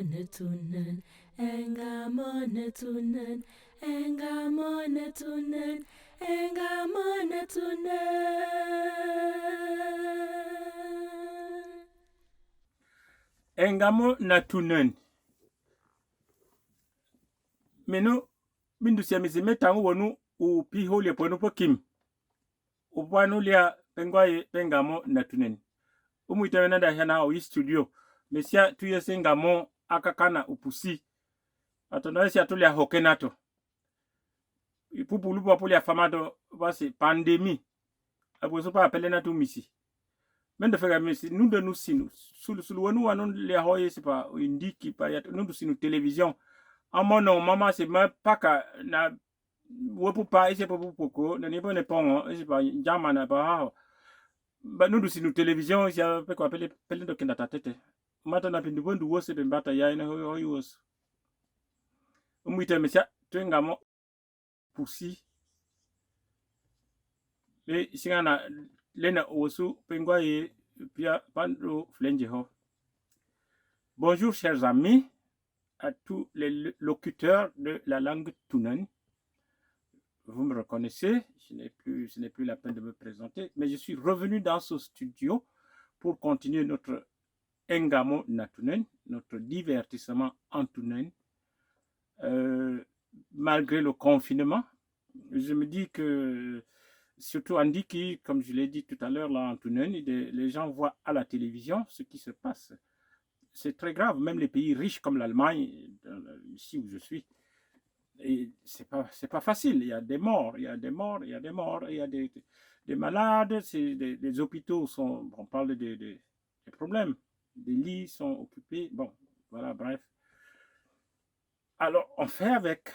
Engamonetunen, engamonetunen, engamonetunen, engamonetunen. Engamonetunen. Menu bindu siamisi metangu wonu upi holi ponu pokim. Upanu lia pengwaye pengamo natunen. Umuitawena da hana o studio. Mesia tuye sengamo akakana upusi. Atonoesi atulia hokenato. Ipupu lupu apulia famado basi pandemi. Apo sopa apele na tu misi. Mende fega misi nunde nu sinu. Sulu wanu wanu lia hoye sipa indiki pa ya nundu sinu television. Amono mama se ma paka na wepu pa ise popu poko na nipo ne pongo ise pa jama na pa ba nundu sinu television ya pe ko apele pele do kenda tatete mata na pindu bondu wose be mbata ya ina hoyi wose umuite mesha twengamo pusi le singana lena wosu pengwa ye pia pando flenje ho. Bonjour chers amis à tous les locuteurs de la langue Tunen. Vous me reconnaissez, ce n'est plus la peine de me présenter, mais je suis revenu dans ce studio pour continuer notre Engamo Natunen, notre divertissement en Tunen. Malgré le confinement, je me dis que, surtout en Diki, comme je l'ai dit tout à l'heure là en Tunen, les gens voient à la télévision ce qui se passe. C'est très grave, même les pays riches comme l'Allemagne, ici où je suis, et c'est pas facile. Il y a des morts, il y a des malades, des hôpitaux sont, on parle des problèmes, des lits sont occupés, bon, voilà, bref. Alors, on fait avec,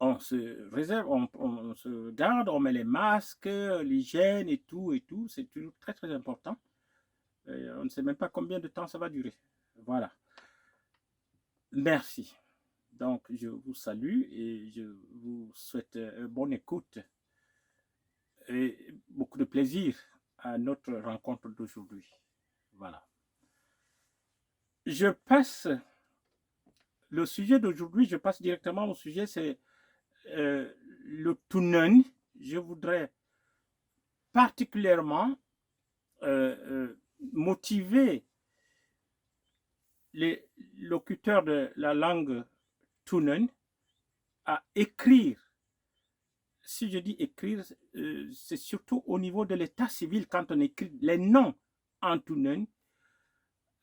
on se réserve, on se garde, on met les masques, l'hygiène et tout, c'est toujours très très important. Et on ne sait même pas combien de temps ça va durer. Voilà. Merci. Donc, je vous salue et je vous souhaite bonne écoute et beaucoup de plaisir à notre rencontre d'aujourd'hui. Voilà. Je passe le sujet d'aujourd'hui, je passe directement au sujet, c'est le Tunen. Je voudrais particulièrement motiver les locuteurs de la langue Tunen à écrire. Si je dis écrire, c'est surtout au niveau de l'état civil, quand on écrit les noms en Tunen,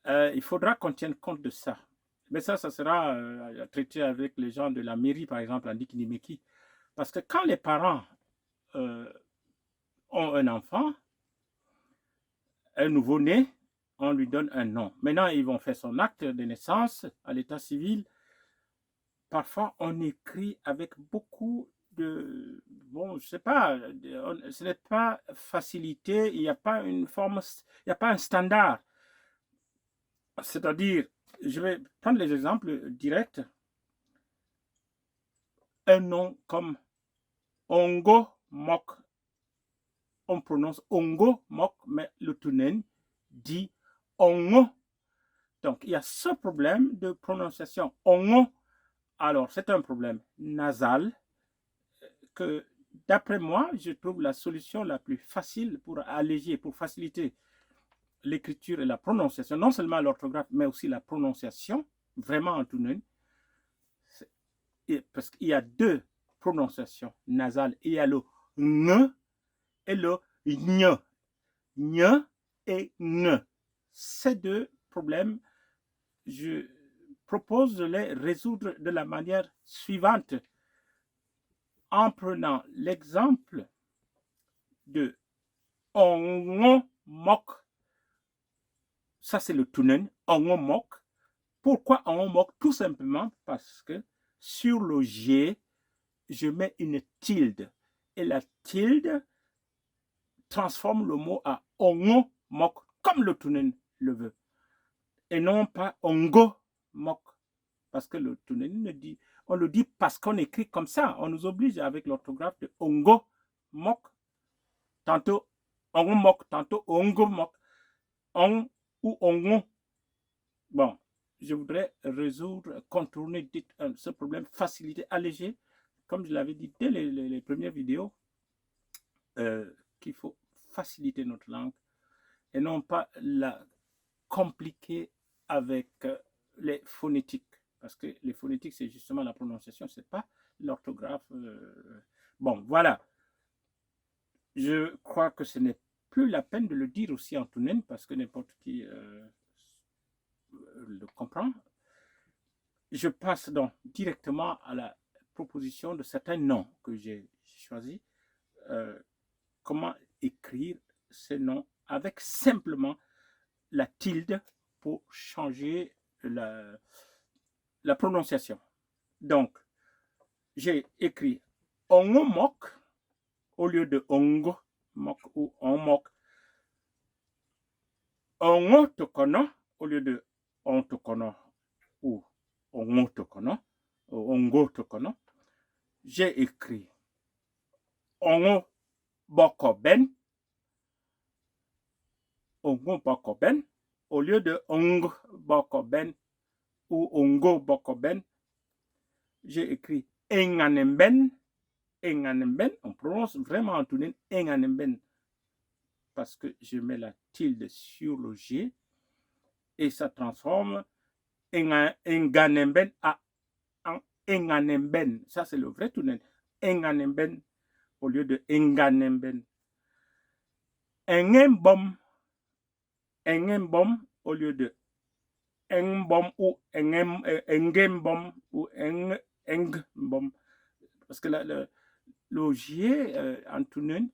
il faudra qu'on tienne compte de ça. Mais ça sera traité avec les gens de la mairie, par exemple, en Dikinimeki. Parce que quand les parents ont un enfant, un nouveau-né, on lui donne un nom. Maintenant, ils vont faire son acte de naissance à l'état civil. Parfois, on écrit avec beaucoup de... Bon, je ne sais pas, ce n'est pas facilité, il n'y a pas une forme, il n'y a pas un standard. C'est-à-dire, je vais prendre les exemples directs. Un nom comme Ongo Mok, on prononce Ongo Mok, mais le Tunen dit Ongo. Donc, il y a ce problème de prononciation Ongo. Alors, c'est un problème nasal que, d'après moi, je trouve la solution la plus facile pour alléger, pour faciliter l'écriture et la prononciation, non seulement l'orthographe, mais aussi la prononciation, vraiment en Tunen. Parce qu'il y a deux prononciations nasales. Il y a le ng et le gn. Gn et ng. Ces deux problèmes, je propose de les résoudre de la manière suivante en prenant l'exemple de ongo mok. Ça, c'est le Tunen, ongo mok. Pourquoi ongo mok? Tout simplement parce que sur le G, je mets une tilde. Et la tilde transforme le mot à ongo mok, comme le Tunen le veut. Et non pas ongo mok. Parce que le Tunen dit, on le dit parce qu'on écrit comme ça. On nous oblige avec l'orthographe de ongo mok. Tantôt ongo mok, tantôt ongo mok. On ou ongo. Bon, je voudrais résoudre, contourner ce problème, faciliter, alléger, comme je l'avais dit dès les premières vidéos, qu'il faut faciliter notre langue et non pas la compliquer avec les phonétiques. Parce que les phonétiques, c'est justement la prononciation, c'est pas l'orthographe. Bon, voilà. Je crois que ce n'est plus la peine de le dire aussi en Tunen parce que n'importe qui le comprend. Je passe donc directement à la proposition de certains noms que j'ai choisis. Comment écrire ces noms avec simplement la tilde pour changer la prononciation. Donc, j'ai écrit ongomok au lieu de ongo, mok ou onmok. Ongo tokono au lieu de on tokono ou ongo tokono ou ongo tokono. J'ai écrit ongo bokoben, ongo bokoben au lieu de ong bokoben ou ongo bokoben. J'ai écrit enganemben, enganemben, on prononce vraiment en tunen enganemben parce que je mets la tilde sur le G et ça transforme enganemben en enganemben. Ça, c'est le vrai tunen. Enganemben au lieu de enganemben. Engembom, engembom au lieu de engbom ou engembom ou engbom. Parce que le G en tunen,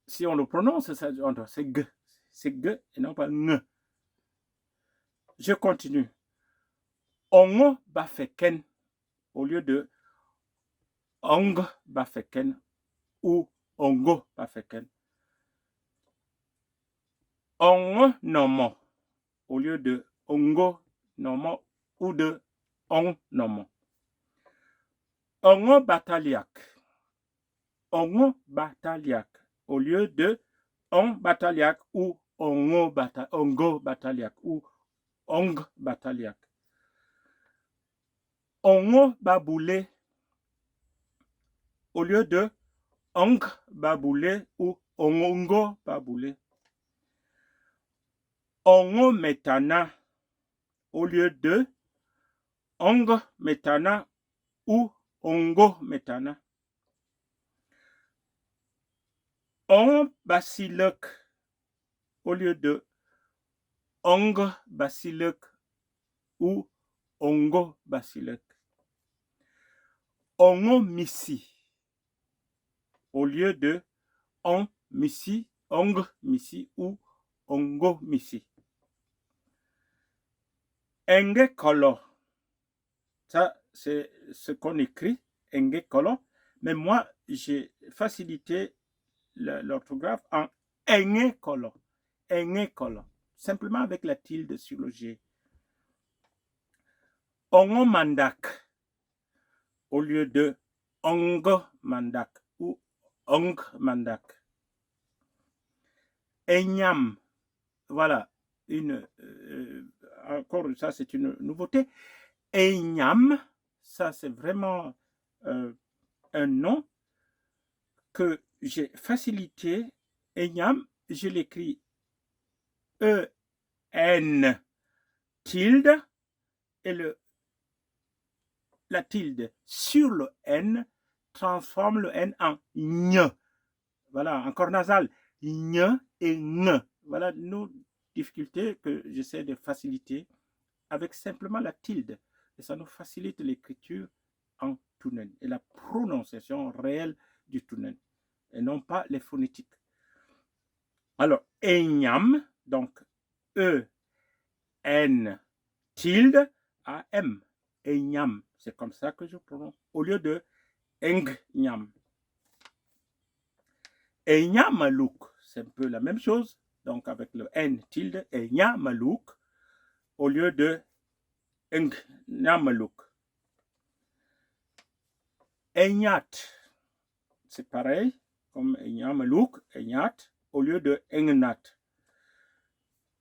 si on le prononce, c'est G. C'est G et non pas N. Je continue. Ongo bafeken au lieu de ong bafeken ou ongo bafeken. Ongo nomo au lieu de ongo nomo ou de ong nomo. Ongo bataliak. Ongo bataliak au lieu de on bataliak ou ongo bataliak ou ong bataliak. Ongo baboulé au lieu de ong baboulé ou ongo baboulé. Ongo metana au lieu de ong metana ou ongo metana. On basilek au lieu de ong basilek ou ongo basilek. Ongo misi au lieu de on misi, ong misi ou ongo misi. Enge kolo. Ça, c'est ce qu'on écrit, enge kolo. Mais moi, j'ai facilité l'orthographe en enge kolo. Enge kolo. Simplement avec la tilde sur le G. Ongo mandak au lieu de ongo mandak ou ong mandak. Enyam. Voilà. Encore, ça, c'est une nouveauté. Enyam, ça, c'est vraiment un nom que j'ai facilité. Enyam, je l'écris E-N tilde et la tilde sur le N transforme le N en ñ. Voilà, encore nasal. Ñ et ng. Voilà nos difficultés que j'essaie de faciliter avec simplement la tilde. Et ça nous facilite l'écriture en tunen et la prononciation réelle du tunen et non pas les phonétiques. Alors, enyam, donc E, N, tilde, A, M. Enyam, c'est comme ça que je prononce, au lieu de engnyam. Enyamalouk, c'est un peu la même chose, donc avec le N tilde, enyamalouk, au lieu de engnamalouk. Enyat, c'est pareil, comme enyamalouk, enyat, au lieu de engnat.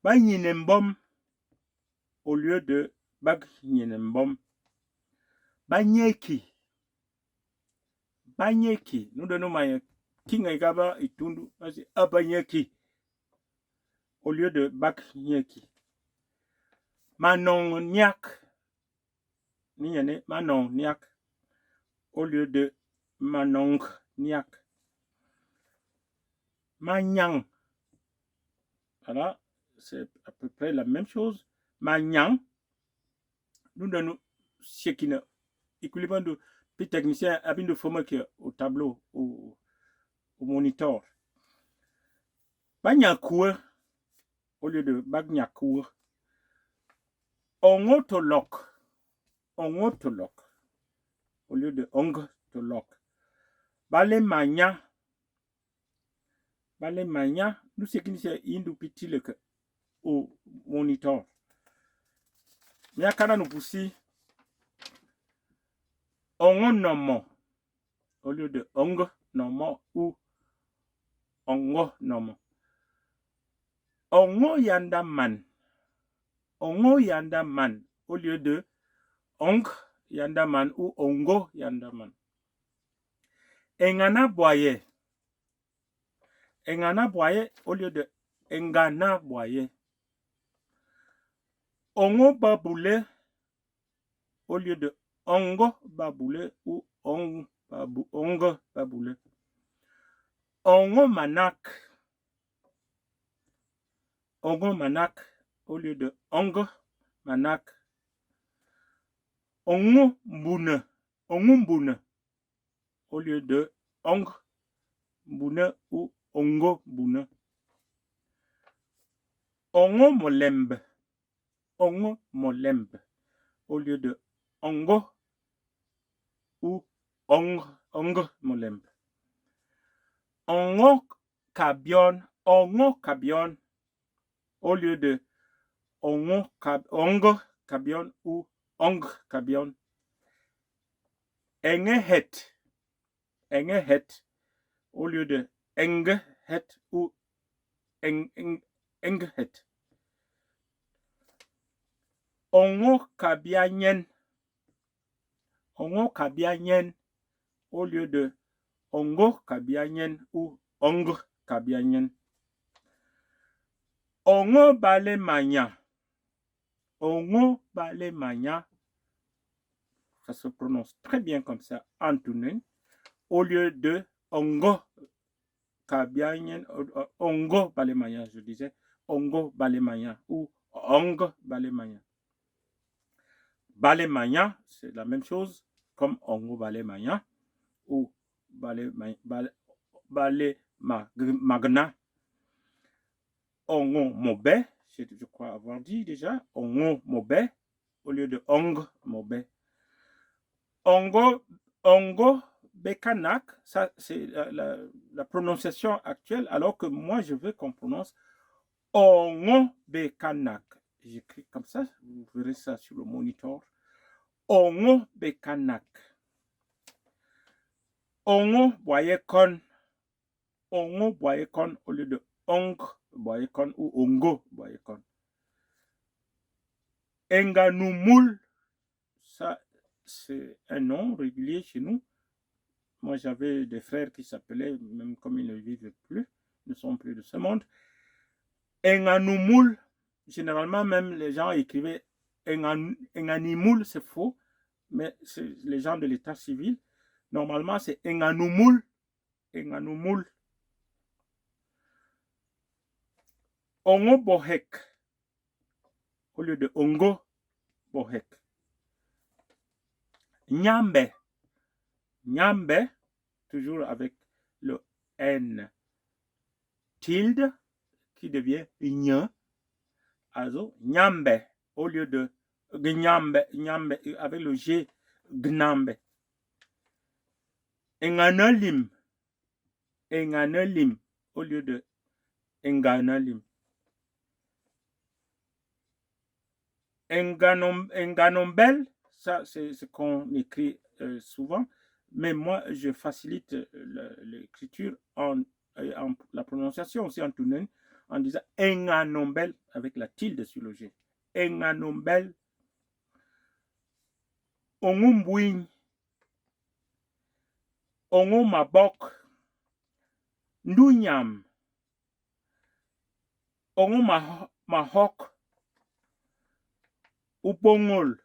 Banyinembom, au lieu de bag nyenembom. Banyeki. Banyeki. Nous donnons ma kinga igaba itundu. Abanyeki. Au lieu de bag nyeki. Manon nyak. Niane manon nyak. Au lieu de manong nyak. Manyang. Voilà, c'est à peu près la même chose. Manyang. Nous donnons ce qui ne. Équilibre de technicien a bien de former au tableau, au moniteur. Banyakour, au lieu de Bagnakour. Ongotolok. Ongotolok. Au lieu de Ongotolok. Balemanya. Balemanya. Nous, c'est qui c'est Indou petit au moniteur. Mais quand nous poussons, Ongonomo. Au lieu de Ongonomo ou Ongonomo. Ongo yanda man. Ongo yanda man. Au lieu de Ong yanda man ou Ongo yanda man. Engana boye. Engana boye au lieu de Engana boye. Ongo baboule au lieu de Ongo baboule ou Ongo baboule. Ongo manak. Ongo manak au lieu de Ongo manak. Ongo mbune. Ongo mbune au lieu de Ong mbune ou Ongo mbune. Ongo molembe. Ongo molembe au lieu de Ongo ou Ong molembe. Ongo kabion. Ongo kabion au lieu de Ongo kabion ou Ong kabion. Engehet. Engehet au lieu de Engehet ou Engehet. Ongo kabianyen. Ongo kabianyen au lieu de Ongo kabianyen ou Ong kabianyen. Ongo balemanya. Ongo balemanya. Ça se prononce très bien comme ça, Antunen, au lieu de Ongo kabianyen, Ongo balemanya, je disais, Ongo balemanya ou Ong balemanya. Balemanya, c'est la même chose comme Ongo balemanya ou magna. Ongo mobe, je crois avoir dit déjà, Ongo mobe au lieu de Ong mobe. Ongo bekanak, ça c'est la prononciation actuelle, alors que moi je veux qu'on prononce Ongo bekanak. J'écris comme ça, vous verrez ça sur le moniteur. Ongo bekanak. Ongo boyekon. Ongo boyekon au lieu de Ong boyekon ou Ongo boyekon. Enganumul, ça c'est un nom régulier chez nous. Moi j'avais des frères qui s'appelaient, même comme ils ne vivent plus, ne sont plus de ce monde. Enganumul, généralement même les gens écrivaient Enganimul, c'est faux, mais c'est les gens de l'état civil. Normalement c'est Enganumul. Enganumul. Ongo bohek au lieu de Ongo bohek. Nyambe. Nyambe, toujours avec le N tilde qui devient Nya. Also, Nyambe au lieu de Gnyambe, Nyambe avec le G, Gnambe. Enganalim. Enganalim au lieu de Enganalim. Enganombel, ça c'est ce qu'on écrit souvent, mais moi je facilite l'écriture en la prononciation aussi en tunen, en disant Enganombel avec la tilde sur le G. enganombel, ongumbuin, ongumabok, ndunyam, ongumahok, upongol,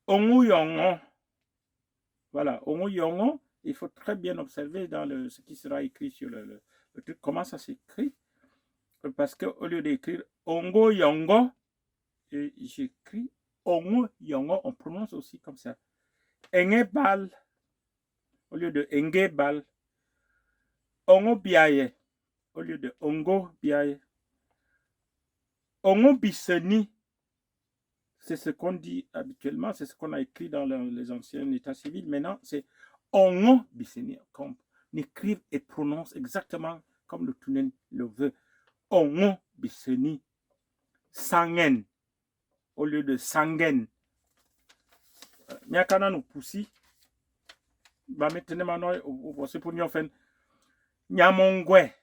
onguyongo. Voilà, onguyongo, il faut très bien observer dans ce qui sera écrit sur le truc, comment ça s'écrit. Parce qu'au lieu d'écrire ongo yongo, j'écris ongo yongo, on prononce aussi comme ça. Engebal, au lieu de engebal. Ongo biaye, au lieu de ongo biaye. Ongo biseni, c'est ce qu'on dit habituellement, c'est ce qu'on a écrit dans les anciens états civils. Maintenant, c'est ongo biseni, qu'on écrive et prononce exactement comme le Tunen le veut. Ongo biseni. Sangen, au lieu de sangen. Miakana no pusi. Ba metene mano c'est pour nous faire nyamongwe.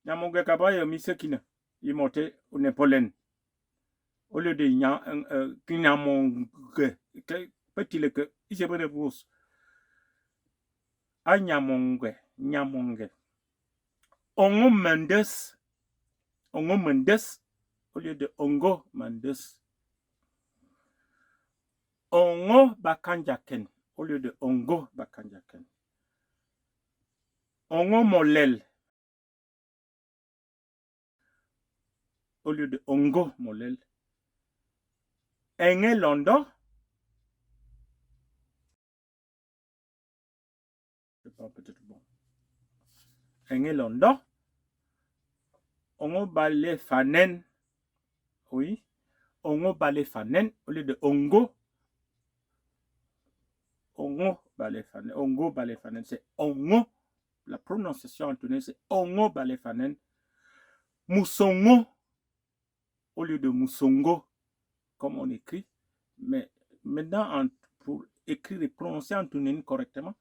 Nyamongwe kaba misekina. Imote ou nepolen. Au lieu de nyamongwe. Petit le que j'ai bonne réponse. A nyamongwe. Nyamongwe. Ongo mendes. Ongo mendes. Au lieu de ongo mendes. Ongo bakanjaken. Au lieu de ongo bakanjaken. Ongo molel. Au lieu de ongo molel. Enge londo. C'est pas peut-être bon. Enge londo. Ongo bale fanen. Oui. Ongo bale fanen. Au lieu de ongo. Ongo bale fanen. Ongo bale fanen. C'est ongo. La prononciation en tonné, c'est ongo bale fanen. Musongo. Au lieu de musongo. Comme on écrit. Mais maintenant, pour écrire et prononcer en tonné correctement,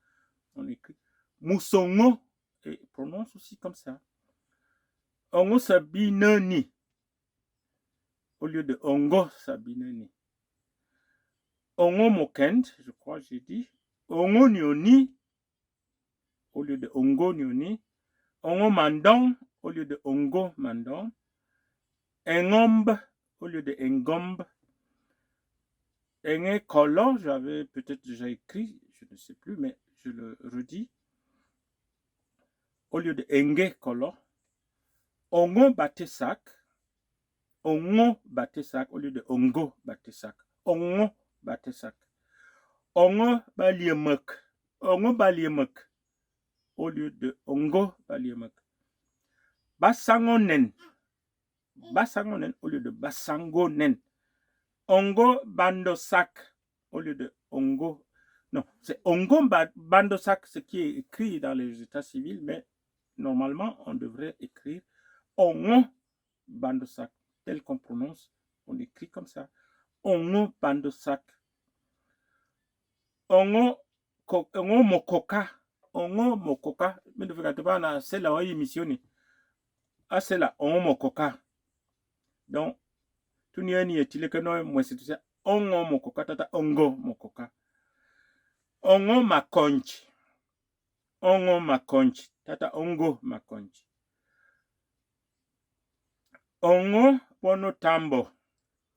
on écrit musongo. Et prononce aussi comme ça. Ongo sabineni. Au lieu de ongo sabineni. Ongo mokend, je crois, j'ai dit. Ongo nyoni. Au lieu de ongo nyoni. Ongo mandong. Au lieu de ongo mandong. Engombe. Au lieu de engombe. Enge kolo, j'avais peut-être déjà écrit, je ne sais plus, mais je le redis. Au lieu de enge kolo. Ongo batesak. Ongo batesak. Au lieu de ongo batesak. Ongo batesak. Ongo baliemek. Ongo baliemek. Au lieu de ongo baliemek. Basangonen. Basangonen au lieu de basangonen. Ongo bandosak au lieu de ongo. Non, c'est ongo bandosak, ce qui est écrit dans les états civils, mais normalement, on devrait écrire ongo bandosak. Tel qu'on prononce, on écrit comme ça. Ongo bandosak. Ongo mokoka. Ongo mokoka. Mais ne faites pas, c'est la émission. Ah, c'est là, ongo mokoka. Donc, tout n'y est-il que non, moi c'est tout ça. Ongo mokoka, tata ongo mokoka. Ongo makonchi. Ongo makonchi. Tata ongo makonchi. Ongo bono tambo.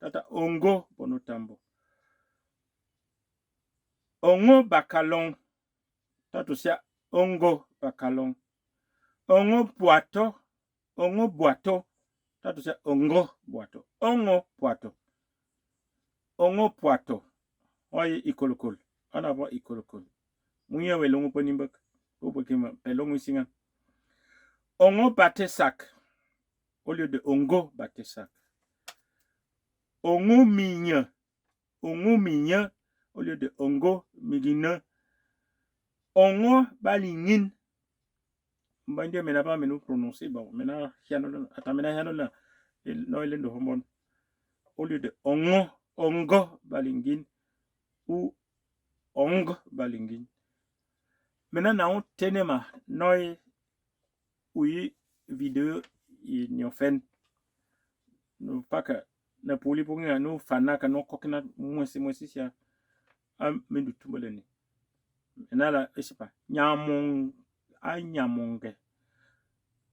Tata ongo bono tambo. Ongo bakalon. Tata sia ongo bakalon. Ongo boato. Ongo boato. Tata sia ongo boato. Ongo boato. Ongo boato. Oye ikolokol. On a voir ikolokol. Mouye we longo ponimbak. Longo singa. Ongo batesak. Au lieu de ongo batesak. Ongo migne. Ongo migne. Au lieu de ongo migne. Ongo balingin. Mbande mena pas nous prononcer. Bon, maintenant, attends, maintenant, au lieu de ongo balingin. Ou ong balingin. Maintenant, on tenema. Noi, oui, vidéo, il n'y a fait. Pas que na poli ponga no fana ka no kokina mwesi sia mendu tumboleni nala je sais pas nyamonge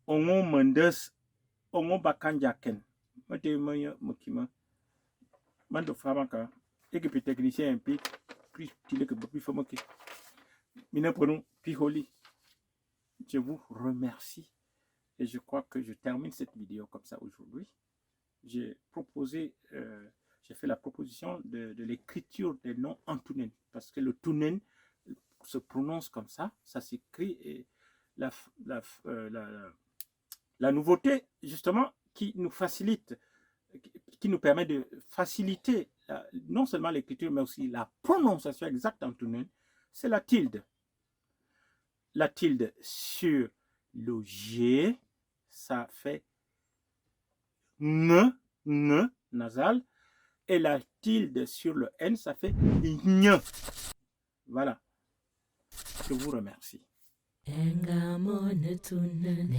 ongo mendes ongo bakanjaken mate maya mukima mando fama ka équipe technicien plus stylé que plus fameux que mina prenons piholi. Je vous remercie et je crois que je termine cette vidéo comme ça aujourd'hui. J'ai fait la proposition de l'écriture des noms en tunen parce que le tunen se prononce comme ça s'écrit et la nouveauté justement qui nous facilite, qui nous permet de faciliter non seulement l'écriture mais aussi la prononciation exacte en tunen, c'est la tilde. La tilde sur le G, ça fait n nasal. Et la tilde sur le N, ça fait ñ. Voilà. Je vous remercie. Engamone tunen